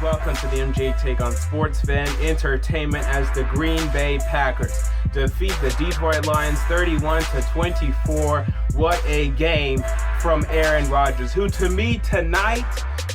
welcome to the MJ Take on Sports Fan Entertainment as the Green Bay Packers defeat the Detroit Lions 31-24. What a game from Aaron Rodgers, who to me tonight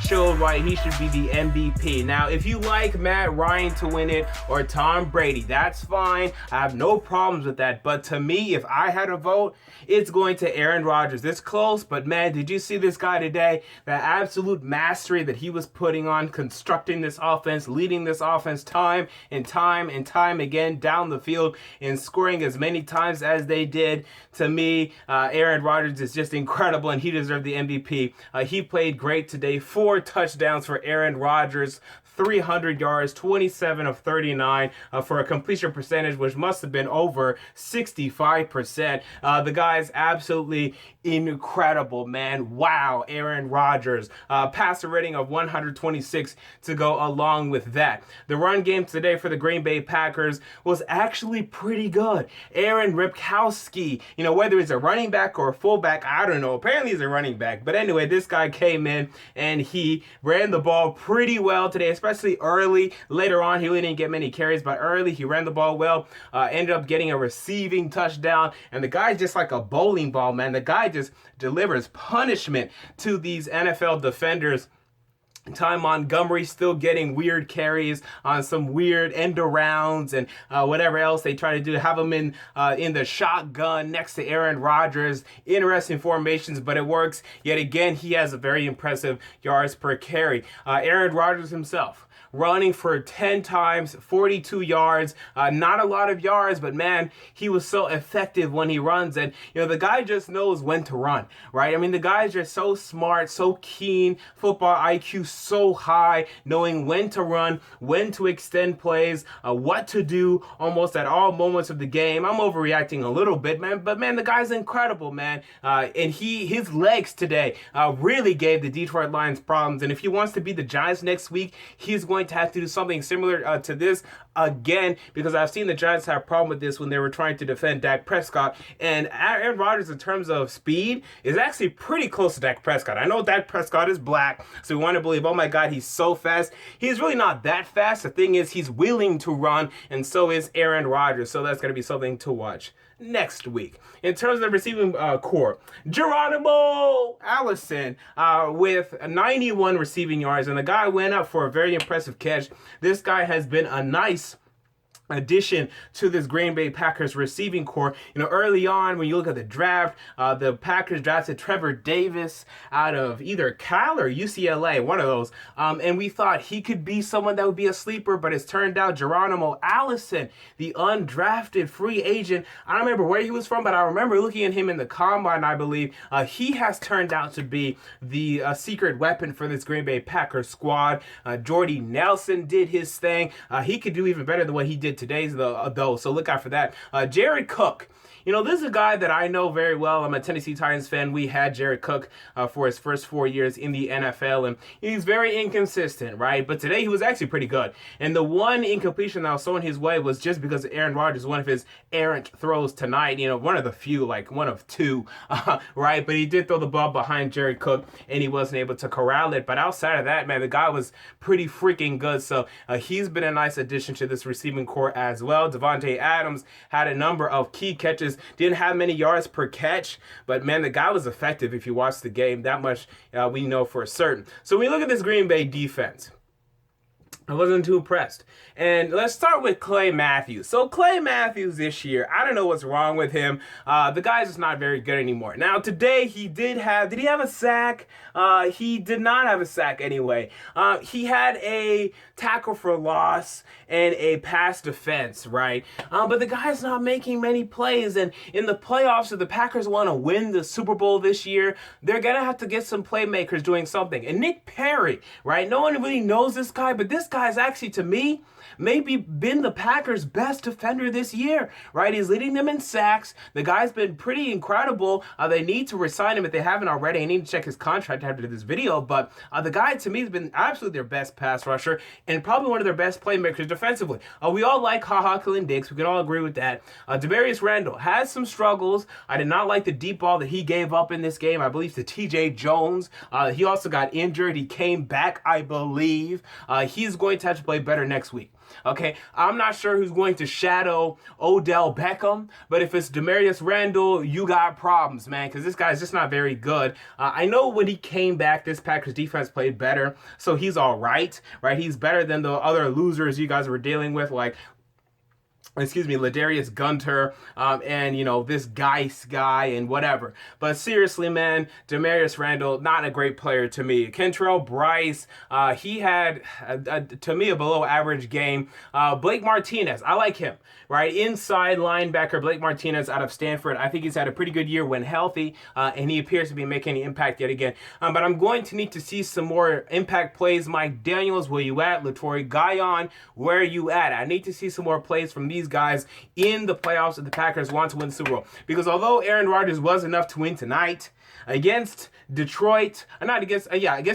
showed why he should be the MVP. Now, if you like Matt Ryan to win it or Tom Brady, that's fine. I have no problems with that. But to me, if I had a vote, it's going to Aaron Rodgers. It's close, but man, did you see this guy today? The absolute mastery that he was putting on, constructing this offense, leading this offense time and time and time again down the field and scoring as many times as they did. To me, Aaron Rodgers is just incredible, and he deserved the MVP. He played great today. 4 touchdowns for Aaron Rodgers. 300 yards, 27 of 39 for a completion percentage, which must have been over 65%. The guy's absolutely incredible, man. Wow, Aaron Rodgers. Passer rating of 126 to go along with that. The run game today for the Green Bay Packers was actually pretty good. Aaron Ripkowski, whether he's a running back or a fullback, I don't know. Apparently he's a running back. But anyway, this guy came in and he ran the ball pretty well today, especially early. Later on, he really didn't get many carries, but early he ran the ball well, ended up getting a receiving touchdown, and the guy's just like a bowling ball, man. The guy just delivers punishment to these NFL defenders. Ty Montgomery still getting weird carries on some weird end arounds and whatever else they try to do. Have him in the shotgun next to Aaron Rodgers. Interesting formations, but it works. Yet again, he has a very impressive yards per carry. Aaron Rodgers himself running for 10 times, 42 yards. Not a lot of yards, but man, he was so effective when he runs. And, the guy just knows when to run, right? I mean, the guy's just so smart, so keen, football IQ so high, knowing when to run, when to extend plays, what to do almost at all moments of the game. I'm overreacting a little bit, man, but man, the guy's incredible, man. And his legs today really gave the Detroit Lions problems. And if he wants to beat the Giants next week, he's going to have to do something similar to this again, because I've seen the Giants have a problem with this when they were trying to defend Dak Prescott. And Aaron Rodgers, in terms of speed, is actually pretty close to Dak Prescott. I know Dak Prescott is black, so we want to believe, oh my God, he's so fast. He's really not that fast. The thing is, he's willing to run, and so is Aaron Rodgers. So that's going to be something to watch next week. In terms of the receiving core, Geronimo Allison with 91 receiving yards, and the guy went up for a very impressive catch. This guy has been a nice addition to this Green Bay Packers receiving core. Early on, when you look at the draft, the Packers drafted Trevor Davis out of either Cal or UCLA, one of those, and we thought he could be someone that would be a sleeper, but it's turned out Geronimo Allison, the undrafted free agent, I don't remember where he was from, but I remember looking at him in the combine, I believe. He has turned out to be the secret weapon for this Green Bay Packers squad. Jordy Nelson did his thing. He could do even better than what he did today, though, so look out for that. Jared Cook. This is a guy that I know very well. I'm a Tennessee Titans fan. We had Jared Cook for his first 4 years in the NFL, and he's very inconsistent, right? But today he was actually pretty good. And the one incompletion that was thrown his way was just because Aaron Rodgers, one of his errant throws tonight, one of the few, like one of two, right? But he did throw the ball behind Jared Cook, and he wasn't able to corral it. But outside of that, man, the guy was pretty freaking good. So he's been a nice addition to this receiving core as well. Devontae Adams had a number of key catches. Didn't have many yards per catch, but man, the guy was effective if you watch the game. That much we know for certain. So when we look at this Green Bay defense, I wasn't too impressed. And let's start with Clay Matthews. So Clay Matthews this year, I don't know what's wrong with him. The guy's just not very good anymore. Now today did he have a sack? He did not have a sack anyway. He had a tackle for loss and a pass defense, right? But the guy's not making many plays. And in the playoffs, if the Packers want to win the Super Bowl this year, they're going to have to get some playmakers doing something. And Nick Perry, right? No one really knows this guy, but this guy's actually, to me, maybe been the Packers' best defender this year, right? He's leading them in sacks. The guy's been pretty incredible. They need to resign him if they haven't already. I need to check his contract after this video, but the guy, to me, has been absolutely their best pass rusher and probably one of their best playmakers defensively. We all like Killing Dix. We can all agree with that. Demarius Randall has some struggles. I did not like the deep ball that he gave up in this game. I believe to T.J. Jones. He also got injured. He came back, I believe. He's going to have to play better next week. Okay, I'm not sure who's going to shadow Odell Beckham, but if it's Demarius Randall, you got problems, man, because this guy's just not very good. I know when he came back, this Packers defense played better, so he's all right? He's better than the other losers you guys were dealing with, like Ladarius Gunter, and, this Geis guy and whatever. But seriously, man, Demarius Randall, not a great player to me. Kentrell Bryce, he had, to me, a below average game. Blake Martinez, I like him, right? Inside linebacker, Blake Martinez out of Stanford. I think he's had a pretty good year when healthy, and he appears to be making an impact yet again. But I'm going to need to see some more impact plays. Mike Daniels, where you at? Latory Guion, where are you at? I need to see some more plays from these guys in the playoffs if the Packers want to win the Super Bowl. Because although Aaron Rodgers was enough to win tonight against Detroit, against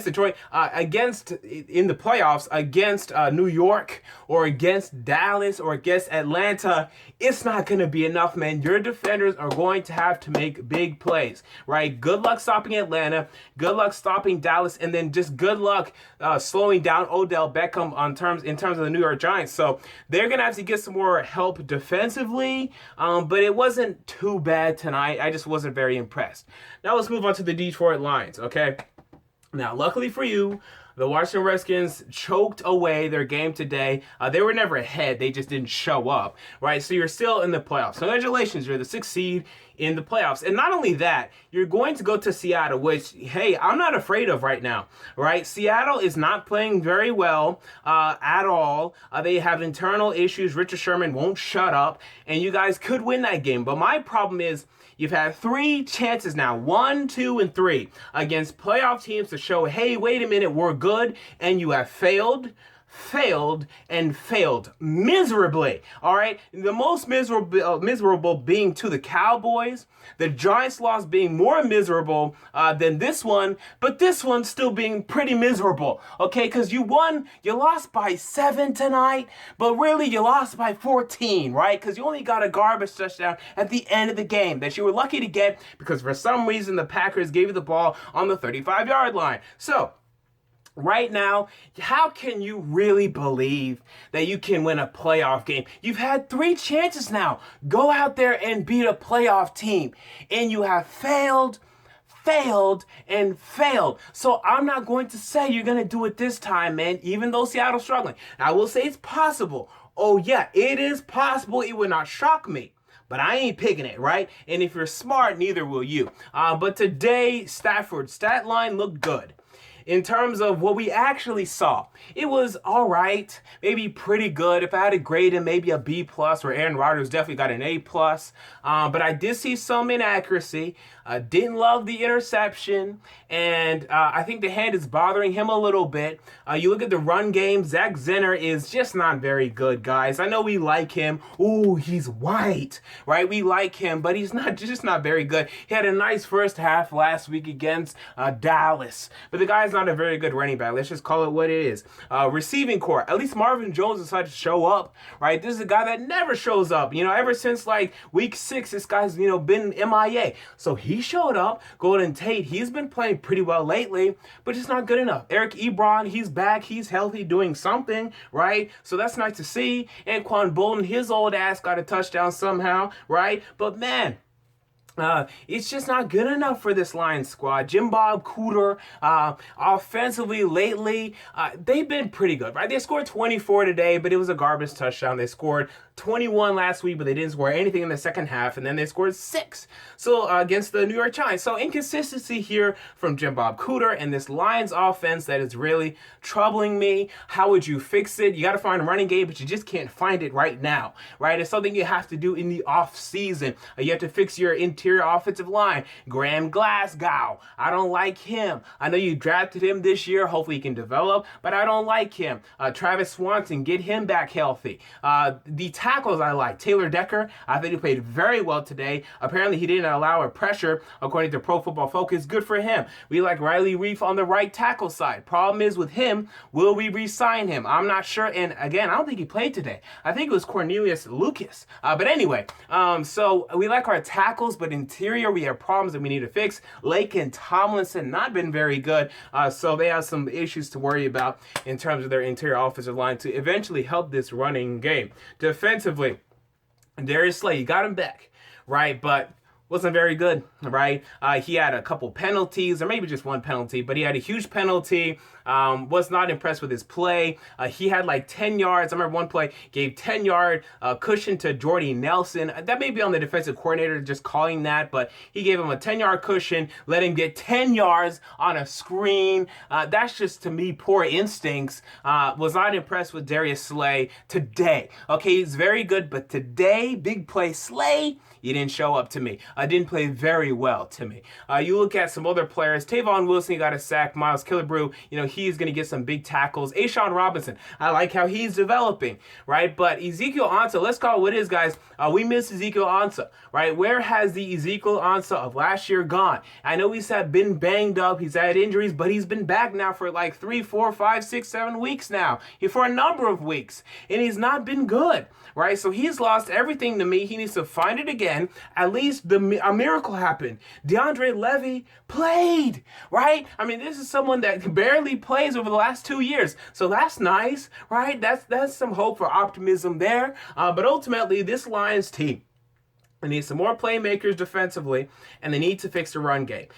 Detroit, against in the playoffs against New York or against Dallas or against Atlanta, it's not going to be enough, man. Your defenders are going to have to make big plays, right? Good luck stopping Atlanta, good luck stopping Dallas, and then just good luck slowing down Odell Beckham in terms of the New York Giants. So they're going to have to get some more help defensively, but it wasn't too bad tonight. I just wasn't very impressed. Now let's move on to the Detroit Lions, okay? Now, luckily for you, the Washington Redskins choked away their game today. They were never ahead. They just didn't show up, right? So you're still in the playoffs. Congratulations. You're the 6th seed in the playoffs. And not only that, you're going to go to Seattle, which, hey, I'm not afraid of right now, right? Seattle is not playing very well at all. They have internal issues. Richard Sherman won't shut up, and you guys could win that game. But my problem is, you've had 3 chances now, 1, 2, and 3, against playoff teams to show, hey, wait a minute, we're good, and you have failed miserably. All right, the most miserable being to the Cowboys. The Giants loss being more miserable than this one, but this one still being pretty miserable. Okay, because you lost by 7 tonight, but really you lost by 14, right? Because you only got a garbage touchdown at the end of the game that you were lucky to get because for some reason the Packers gave you the ball on the 35-yard line. So right now, how can you really believe that you can win a playoff game? You've had 3 chances now. Go out there and beat a playoff team. And you have failed. So I'm not going to say you're going to do it this time, man, even though Seattle's struggling. I will say it's possible. Oh, yeah, it is possible. It would not shock me. But I ain't picking it, right? And if you're smart, neither will you. But today, Stafford's stat line looked good. In terms of what we actually saw, it was all right, maybe pretty good. If I had to grade him, maybe a B+, where Aaron Rodgers definitely got an A+. But I did see some inaccuracy. Didn't love the interception, and I think the hand is bothering him a little bit. You look at the run game, Zach Zenner is just not very good, guys. I know we like him. Ooh, he's white, right? We like him, but he's just not very good. He had a nice first half last week against Dallas, but the guy's not a very good running back. Let's just call it what it is. Receiving core, at least Marvin Jones decided to show up, right? This is a guy that never shows up. Ever since like week 6, this guy's, been MIA. So he showed up. Golden Tate, he's been playing pretty well lately, but just not good enough. Eric Ebron, he's back. He's healthy, doing something, right? So that's nice to see. Anquan Bolden, his old ass got a touchdown somehow, right? But man, it's just not good enough for this Lions squad. Jim Bob Cooter, offensively lately, they've been pretty good, right? They scored 24 today, but it was a garbage touchdown. They scored 21 last week, but they didn't score anything in the second half, and then they scored 6 against the New York Giants. So inconsistency here from Jim Bob Cooter and this Lions offense that is really troubling me. How would you fix it? You got to find a running game, but you just can't find it right now, right? It's something you have to do in the off season. You have to fix your interior interior offensive line. Graham Glasgow, I don't like him. I know you drafted him this year. Hopefully he can develop, but I don't like him. Travis Swanson, get him back healthy. The tackles I like. Taylor Decker, I think he played very well today. Apparently he didn't allow a pressure according to Pro Football Focus. Good for him. We like Riley Reef on the right tackle side. Problem is with him, will we re-sign him? I'm not sure. And again, I don't think he played today. I think it was Cornelius Lucas. But anyway, so we like our tackles, but interior we have problems that we need to fix. Lake and Tomlinson not been very good. So they have some issues to worry about in terms of their interior offensive line to eventually help this running game. Defensively, Darius Slay, you got him back, right? But wasn't very good, right? He had a couple penalties, or maybe just one penalty, but he had a huge penalty. Was not impressed with his play. He had like 10 yards. I remember one play, gave 10-yard cushion to Jordy Nelson. That may be on the defensive coordinator just calling that, but he gave him a 10-yard cushion, let him get 10 yards on a screen. That's just, to me, poor instincts. Was not impressed with Darius Slay today. Okay, he's very good, but today, big play Slay, you didn't show up to me. Didn't play very well to me. You look at some other players. Tavon Wilson, he got a sack. Miles Killebrew, he's going to get some big tackles. A'Shawn Robinson, I like how he's developing, right? But Ezekiel Ansah, let's call it what it is, guys. We miss Ezekiel Ansah, right? Where has the Ezekiel Ansah of last year gone? I know he's been banged up. He's had injuries, but he's been back now for like 3, 4, 5, 6, 7 weeks now. For a number of weeks. And he's not been good, right? So he's lost everything to me. He needs to find it again. At least a miracle happened. DeAndre Levy played, right? I mean, this is someone that barely plays over the last 2 years. So that's nice, right? That's some hope for optimism there. But ultimately, this Lions team, they need some more playmakers defensively, and they need to fix the run game.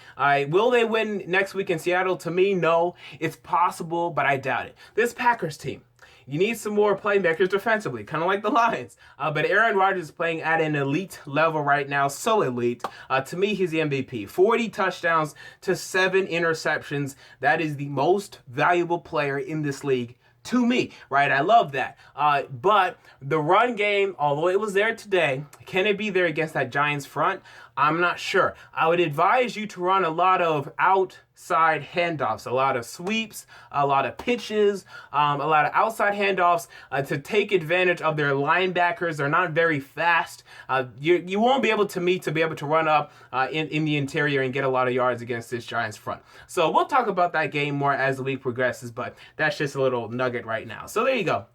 Will they win next week in Seattle? To me, no. It's possible, but I doubt it. This Packers team, you need some more playmakers defensively, kind of like the Lions. But Aaron Rodgers is playing at an elite level right now, so elite. To me, he's the MVP. 40 touchdowns to 7 interceptions. That is the most valuable player in this league to me, right? I love that. But the run game, although it was there today, can it be there against that Giants front? I'm not sure. I would advise you to run a lot of outside handoffs, a lot of sweeps, a lot of pitches, a lot of outside handoffs to take advantage of their linebackers. They're not very fast. You won't be able to run up in the interior and get a lot of yards against this Giants front. So we'll talk about that game more as the week progresses, but that's just a little nugget right now. So there you go.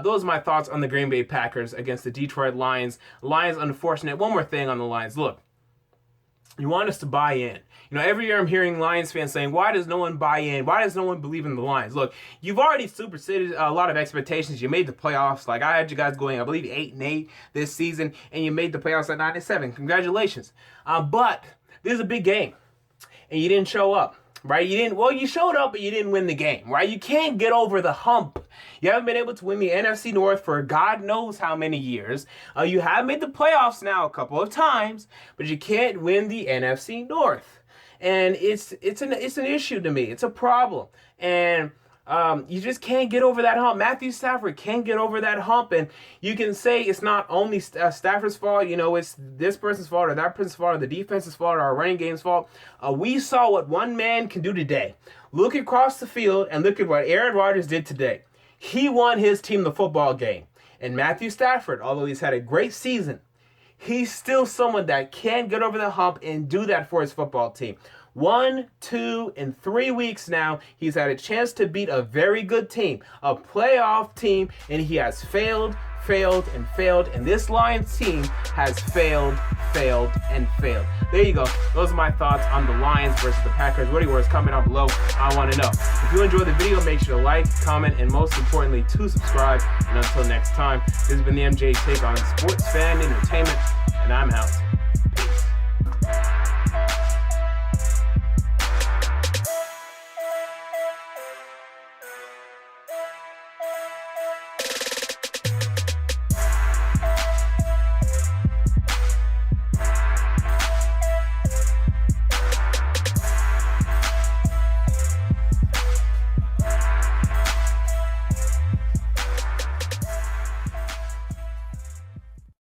Those are my thoughts on the Green Bay Packers against the Detroit Lions. Lions, unfortunate. One more thing on the Lions. Look, you want us to buy in. Every year I'm hearing Lions fans saying, why does no one buy in? Why does no one believe in the Lions? Look, you've already superseded a lot of expectations. You made the playoffs. Like, I had you guys going, I believe, 8-8 this season, and you made the playoffs at 9-7. Congratulations. But this is a big game, and you didn't show up. Right? You showed up, but you didn't win the game, right? You can't get over the hump. You haven't been able to win the NFC North for God knows how many years. You have made the playoffs now a couple of times, but you can't win the NFC North. And it's an issue to me. It's a problem. And you just can't get over that hump. Matthew Stafford can't get over that hump, and you can say it's not only Stafford's fault, it's this person's fault or that person's fault or the defense's fault or our running game's fault. We saw what one man can do today. Look across the field and look at what Aaron Rodgers did today. He won his team the football game. And Matthew Stafford, although he's had a great season, he's still someone that can get over the hump and do that for his football team. 1, 2, and 3 weeks now, he's had a chance to beat a very good team, a playoff team, and he has failed, and this Lions team has failed, and failed. There you go. Those are my thoughts on the Lions versus the Packers. What are yours? Comment down below. I want to know. If you enjoyed the video, make sure to like, comment, and most importantly, to subscribe. And until next time, this has been the MJ Take on Sports Fan Entertainment, and I'm out.